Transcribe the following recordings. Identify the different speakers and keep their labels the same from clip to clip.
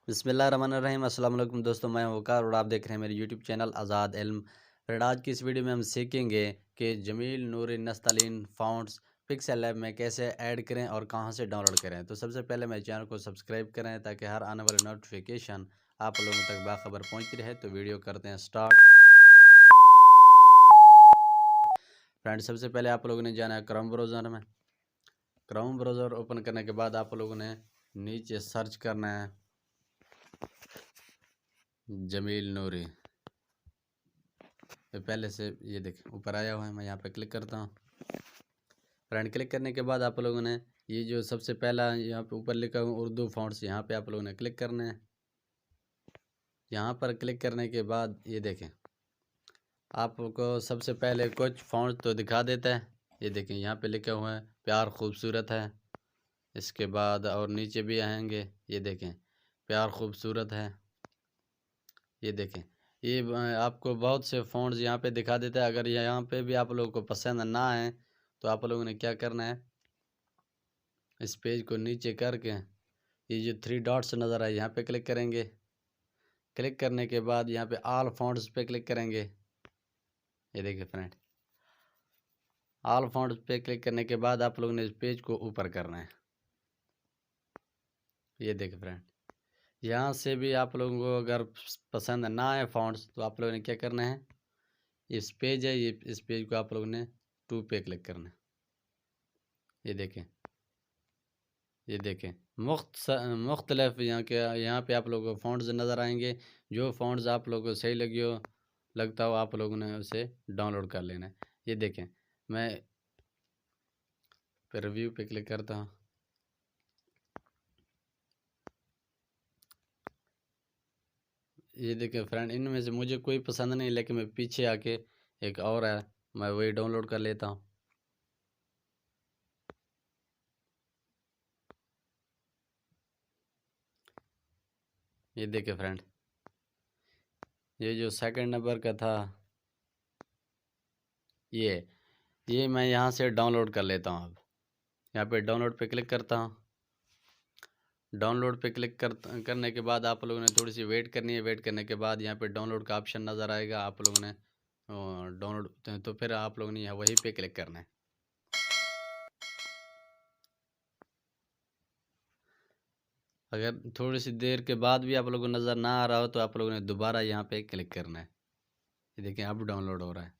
Speaker 1: बिस्मिल्लाहिर्रहमानिर्रहीम। अस्सलाम वालेकुम दोस्तों, मैं हूं वकार और आप देख रहे हैं मेरे यूट्यूब चैनल आज़ाद इल्म। फिर आज की इस वीडियो में हम सीखेंगे कि जमील नूरी नस्तलीन फ़ॉन्ट्स पिक्सेल लैब में कैसे ऐड करें और कहां से डाउनलोड करें। तो सबसे पहले मेरे चैनल को सब्सक्राइब करें ताकि हर आने वाली नोटिफिकेशन आप लोगों तक बाखबर पहुंचती रहे। तो वीडियो करते हैं स्टार्ट। फ्रेंड, सबसे पहले आप लोगों ने जाना है क्रोम ब्राउज़र में। क्रोम ब्राउज़र ओपन करने के बाद आप लोगों ने नीचे सर्च करना है जमील नूरी। तो पहले से ये देखें ऊपर आया हुआ है, मैं यहाँ पे क्लिक करता हूँ। फ्रेंड, क्लिक करने के बाद आप लोगों ने ये जो सबसे पहला यहाँ पे ऊपर लिखा हुआ उर्दू फ़ॉन्ट्स, यहाँ पे आप लोगों ने क्लिक करना है। यहाँ पर क्लिक करने के बाद ये देखें आपको सबसे पहले कुछ फ़ॉन्ट्स तो दिखा देता है। ये देखें यहाँ पे लिखा हुआ है प्यार खूबसूरत है। इसके बाद और नीचे भी आएंगे, ये देखें प्यार खूबसूरत है। ये देखें ये आपको बहुत से फ़ॉन्ट्स यहाँ पे दिखा देता है। अगर यहाँ पे भी आप लोगों को पसंद ना आए तो आप लोगों ने क्या करना है, इस पेज को नीचे करके ये जो 3 डॉट्स नज़र आए यहाँ पे क्लिक करेंगे। क्लिक करने के बाद यहाँ पे ऑल फ़ॉन्ट्स पे क्लिक करेंगे। ये देखिए फ्रेंड, ऑल फ़ॉन्ट्स पे क्लिक करने के बाद आप लोगों ने इस पेज को ऊपर करना है। ये देखिए फ्रेंड, यहाँ से भी आप लोगों को अगर पसंद ना आए फ़ॉन्ट्स तो आप लोगों ने क्या करना है, इस पेज है ये, इस पेज को आप लोगों ने 2 पे क्लिक करना है। ये देखें, ये देखें मुख्तलिफ यहाँ पे आप लोगों को फ़ॉन्ट्स नज़र आएंगे। जो फ़ॉन्ट्स आप लोगों को सही लगता हो आप लोगों ने उसे डाउनलोड कर लेना है। ये देखें, मैं फिर रिव्यू पे क्लिक करता हूँ। ये देखें फ्रेंड, इनमें से मुझे कोई पसंद नहीं, लेकिन मैं पीछे आके एक और है, मैं वही डाउनलोड कर लेता हूँ। ये देखें फ्रेंड, ये जो सेकंड नंबर का था ये मैं यहाँ से डाउनलोड कर लेता हूँ। अब यहाँ पे डाउनलोड पे क्लिक करता हूँ। डाउनलोड पे क्लिक करने के बाद आप लोगों ने थोड़ी सी वेट करनी है। वेट करने के बाद यहाँ पे डाउनलोड का ऑप्शन नज़र आएगा। आप लोगों ने डाउनलोड तो फिर आप लोगों ने यहाँ वहीं पे क्लिक करना है। अगर थोड़ी सी देर के बाद भी आप लोगों को नज़र ना आ रहा हो तो आप लोगों ने दोबारा यहाँ पे क्लिक करना है। ये देखिए अब डाउनलोड हो रहा है।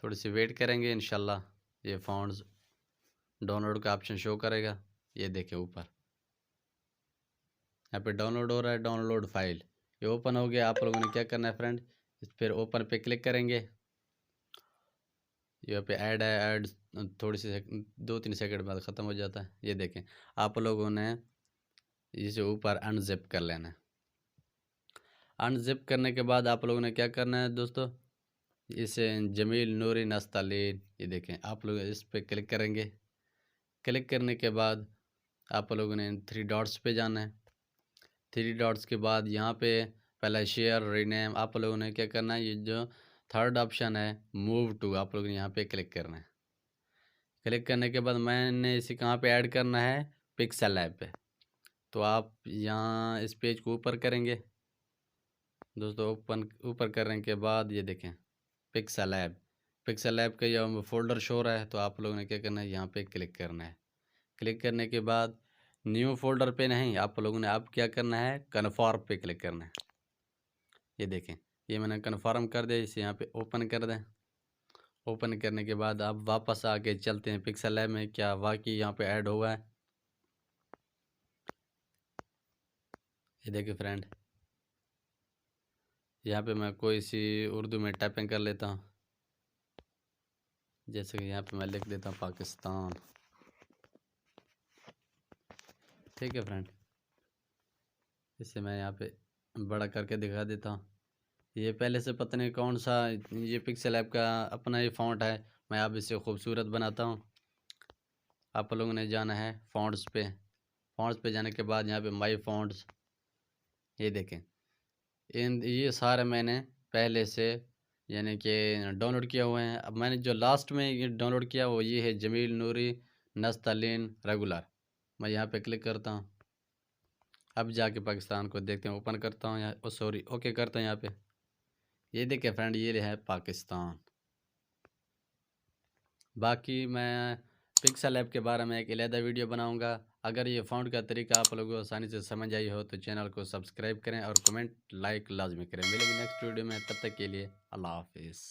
Speaker 1: थोड़ी सी वेट करेंगे, इंशाल्लाह ये फ़ॉन्ट्स डाउनलोड का ऑप्शन शो करेगा। ये देखें ऊपर यहाँ पे डाउनलोड हो रहा है, डाउनलोड फाइल। ये ओपन हो गया। आप लोगों ने क्या करना है फ्रेंड, इस फिर ओपन पे क्लिक करेंगे। यहाँ पे ऐड है, ऐड थोड़ी सी 2-3 सेकंड बाद ख़त्म हो जाता है। ये देखें आप लोगों ने इसे ऊपर अनजिप कर लेना है। अनजिप करने के बाद आप लोगों ने क्या करना है दोस्तों, इसे जमील नूरी नस्तलीन, ये देखें आप लोग इस पे क्लिक करेंगे। क्लिक करने के बाद आप लोगों ने 3 डॉट्स पे जाना है। 3 डॉट्स के बाद यहाँ पे पहला शेयर रीनेम, आप लोगों ने क्या करना है, ये जो थर्ड ऑप्शन है मूव टू, आप लोगों ने यहाँ पे क्लिक करना है। क्लिक करने के बाद मैंने इसे कहाँ पे ऐड करना है, पिक्सेल ऐप पे। तो आप यहाँ इस पेज को ऊपर करेंगे दोस्तों। ऊपर करने के बाद ये देखें पिक्सेल ऐप, पिक्सेल ऐप का यह फोल्डर शो रहा है। तो आप लोगों ने क्या करना है, यहाँ पे क्लिक करना है। क्लिक करने के बाद न्यू फोल्डर पे नहीं, आप लोगों ने अब क्या करना है, कन्फर्म पे क्लिक करना है। ये देखें ये मैंने कन्फर्म कर दिया। इसे यहाँ पे ओपन कर दें। ओपन करने के बाद आप वापस आके चलते हैं पिक्सेल ऐप में, क्या वाकई यहाँ पे ऐड हुआ है। ये देखिए फ्रेंड, यहाँ पे मैं कोई सी उर्दू में टाइपिंग कर लेता हूँ। जैसे कि यहाँ पे मैं लिख देता हूँ पाकिस्तान। ठीक है फ्रेंड, इसे मैं यहाँ पे बड़ा करके दिखा देता हूँ। ये पहले से पता नहीं कौन सा ये पिक्सेल ऐप का अपना ही फ़ॉन्ट है, मैं अब इसे खूबसूरत बनाता हूँ। आप लोगों ने जाना है फ़ॉन्ट्स पे। फ़ॉन्ट्स पे जाने के बाद यहाँ पे माई फ़ॉन्ट्स, ये देखें ये सारे मैंने पहले से यानी कि डाउनलोड किया हुए हैं। अब मैंने जो लास्ट में ये डाउनलोड किया वो ये है जमील नूरी नस्तलीन रेगुलर। मैं यहाँ पे क्लिक करता हूँ। अब जाके पाकिस्तान को देखते हैं, ओपन करता हूँ यहाँ, सॉरी ओके करता हूँ यहाँ पे। ये देखिए फ्रेंड, ये है पाकिस्तान। बाकी मैं पिक्सल ऐप के बारे में एक अलहदा वीडियो बनाऊंगा। अगर ये फ़ॉन्ट का तरीका आप लोगों को आसानी से समझ आई हो तो चैनल को सब्सक्राइब करें और कमेंट लाइक लाजमी करें। मिलेंगे नेक्स्ट वीडियो में, तब तक के लिए अल्लाह हाफिज़।